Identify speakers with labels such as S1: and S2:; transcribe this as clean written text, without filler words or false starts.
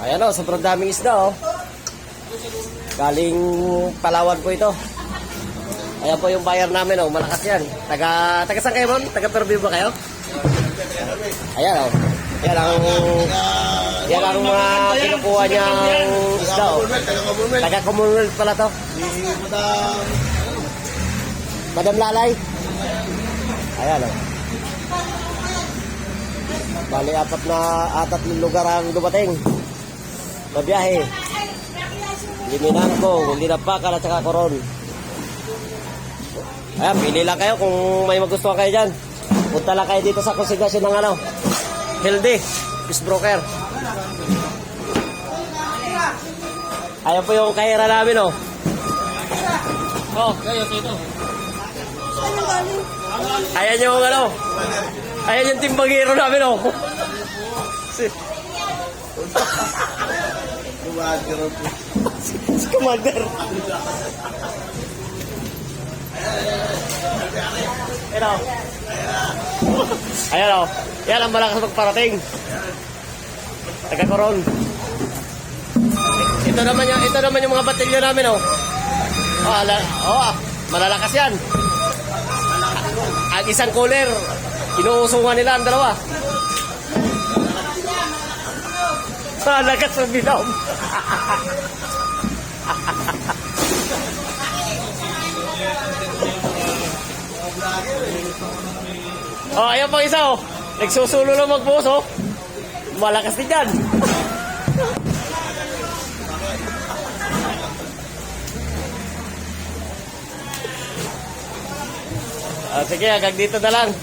S1: Ayan o, sobrang daming isda o. Galing Palawan po ito. Ayan po yung buyer namin o, malakas yan. Taga saan kayo, ma'am? Taga Fairview ba kayo? Ayan o. Yan ang mga kinukuha niyang isda o. Taga Commonwealth pala to. Madam Lalay. Ayan o. Bali, apat na lugar ang dumating. Mabiyahe. Liminangko, Linapakan at saka Coron. Ayan, pili lang kayo kung may magustuhan kayo dyan. Punta lang kayo dito sa konsignasyon ng Healthy Fish Broker. Ayan po yung kahira namin oh.
S2: Kayo ito.
S1: Ayan yung ayan yung timbagiro namin oh. Si Commander. Ayan o. Yan ang malakas magparating. Taga Coron. Ito naman yung mga batilyo namin o. Malalakas yan. Ang isang cooler, inuusungan nila ang dalawa. Malakas sa binom. Ayan pang isa oh. Nagsusulo lang magbuhos oh. Malakas din yan. Sige, hanggang dito na lang.